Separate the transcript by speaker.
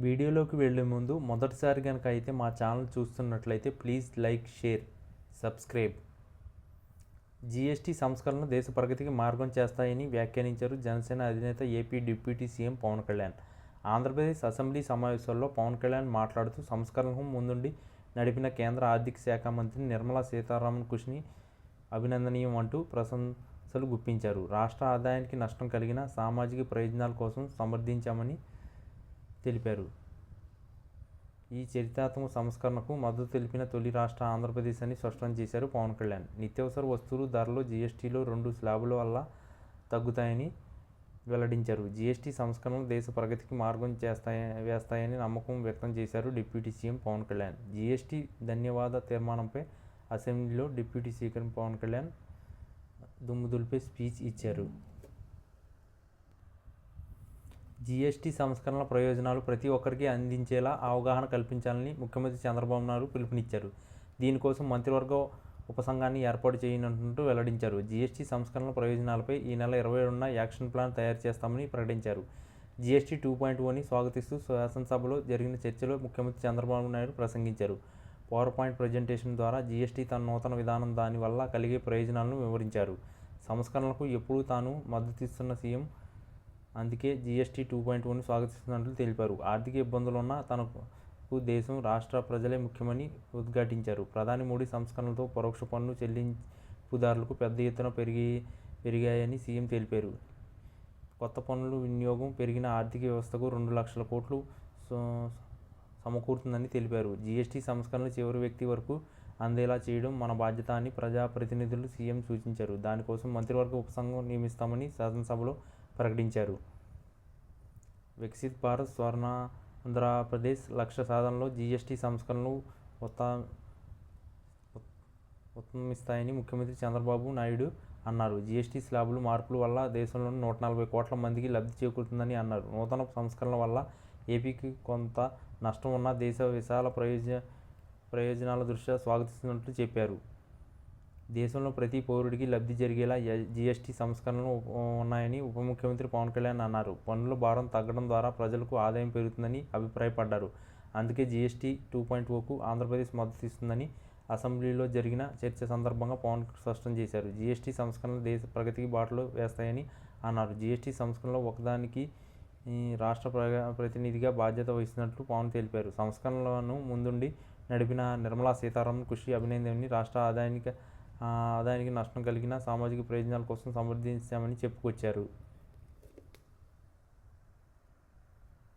Speaker 1: వీడియోలోకి వెళ్ళే ముందు మొదటిసారి కనుక అయితే మా ఛానల్ చూస్తున్నట్లయితే please like, share, subscribe. GST సంస్కరణలు దేశ ప్రగతికి మార్గం చేస్తాయని వ్యాఖ్యానించారు జనసేన అధినేత AP deputy CM Pawan Kalyan. Andhra Pradesh assembly సమావేశాల్లో పవన్ కళ్యాణ్ మాట్లాడుతూ సంస్కరణలకు ముందుండి నడిపిన కేంద్ర ఆర్థిక శాఖ మంత్రి నిర్మలా సీతారామన్ కృషిని అభినందనీయం అంటూ ప్రశంసలు గుప్పించారు. రాష్ట్ర ఆదాయానికి నష్టం కలిగిన సామాజిక ప్రయోజనాల కోసం సమర్థించామని తెలిపారు. ఈ చరిత్రాత్మక సంస్కరణకు మద్దతు తెలిపిన తొలి రాష్ట్ర ఆంధ్రప్రదేశ్ అని స్పష్టం చేశారు పవన్ కళ్యాణ్. నిత్యావసర వస్తువుల ధరలు జీఎస్టీలో 2 స్లాబుల వల్ల తగ్గుతాయని వెల్లడించారు. జీఎస్టీ సంస్కరణలు దేశ ప్రగతికి మార్గం వేస్తాయని నమ్మకం వ్యక్తం చేశారు deputy CM Pawan Kalyan. GST ధన్యవాద తీర్మానంపై అసెంబ్లీలో డిప్యూటీ స్పీకర్ పవన్ కళ్యాణ్ దుమ్ముదులిపే స్పీచ్ ఇచ్చారు. జీఎస్టీ సంస్కరణల ప్రయోజనాలు ప్రతి ఒక్కరికి అందించేలా అవగాహన కల్పించాలని ముఖ్యమంత్రి చంద్రబాబు నాయుడు పిలుపునిచ్చారు. దీనికోసం మంత్రివర్గ ఉపసంఘాన్ని ఏర్పాటు చేయనున్నట్టు వెల్లడించారు. జీఎస్టీ సంస్కరణల ప్రయోజనాలపై ఈ నెల 27న యాక్షన్ ప్లాన్ తయారు చేస్తామని ప్రకటించారు. జీఎస్టీ 2.0ని స్వాగతిస్తూ శాసనసభలో జరిగిన చర్చలో ముఖ్యమంత్రి చంద్రబాబు నాయుడు ప్రసంగించారు. పవర్ పాయింట్ ప్రజెంటేషన్ ద్వారా జీఎస్టీ తన నూతన విధానం, దాని వల్ల కలిగే ప్రయోజనాలను వివరించారు. సంస్కరణలకు ఎప్పుడూ తాను మద్దతిస్తున్న సీఎం అందుకే జీఎస్టీ 2.0ని స్వాగతిస్తున్నట్లు తెలిపారు. ఆర్థిక ఇబ్బందులున్న తనకు దేశం, రాష్ట్ర ప్రజలే ముఖ్యమని ఉద్ఘాటించారు. ప్రధాని మోడీ సంస్కరణలతో పరోక్ష పన్ను చెల్లింపుదారులకు పెద్ద ఎత్తున పెరిగాయని సీఎం తెలిపారు. కొత్త పన్నుల వినియోగం పెరిగిన ఆర్థిక వ్యవస్థకు 2 లక్షల కోట్లు సమకూరుతుందని తెలిపారు. జీఎస్టీ సంస్కరణలు చివరి వ్యక్తి వరకు అందేలా చేయడం మన బాధ్యత అని ప్రజాప్రతినిధులు సీఎం సూచించారు. దానికోసం మంత్రివర్గ ఉపసంఘం నియమిస్తామని శాసనసభలో ప్రకటించారు. వికసిత్ భారత్, స్వర్ణాంధ్రప్రదేశ్ లక్ష్య సాధనలో జీఎస్టీ సంస్కరణలు ఉత్తమిస్తాయని ముఖ్యమంత్రి చంద్రబాబు నాయుడు అన్నారు. జీఎస్టీ స్లాబుల మార్పుల వల్ల దేశంలోని 140 కోట్ల మందికి లబ్ధి చేకూరుతుందని అన్నారు. నూతన సంస్కరణల వల్ల ఏపీకి కొంత నష్టం ఉన్న దేశ విశాల ప్రయోజనాల దృష్ట్యా స్వాగతిస్తున్నట్లు చెప్పారు. దేశంలో ప్రతి పౌరుడికి లబ్ధి జరిగేలా జీఎస్టీ సంస్కరణలు ఉన్నాయని ఉప ముఖ్యమంత్రి పవన్ కళ్యాణ్ అన్నారు. పన్నుల భారం తగ్గడం ద్వారా ప్రజలకు ఆదాయం పెరుగుతుందని అభిప్రాయపడ్డారు. అందుకే జీఎస్టీ 2.0కు ఆంధ్రప్రదేశ్ మద్దతు ఇస్తుందని అసెంబ్లీలో జరిగిన చర్చ సందర్భంగా పవన్ స్పష్టం చేశారు. జీఎస్టీ సంస్కరణలు దేశ ప్రగతికి బాటలో వేస్తాయని అన్నారు. జీఎస్టీ సంస్కరణలో ఒకదానికి రాష్ట్ర ప్రతినిధిగా బాధ్యత వహిస్తున్నట్లు పవన్ తెలిపారు. సంస్కరణలను ముందుండి నడిపిన నిర్మలా సీతారామన్ కృషి అభినందనీయమని, రాష్ట్ర ఆదాయానికి నష్టం కలిగిన సామాజిక ప్రయోజనాల కోసం సమర్థించామని చెప్పుకొచ్చారు.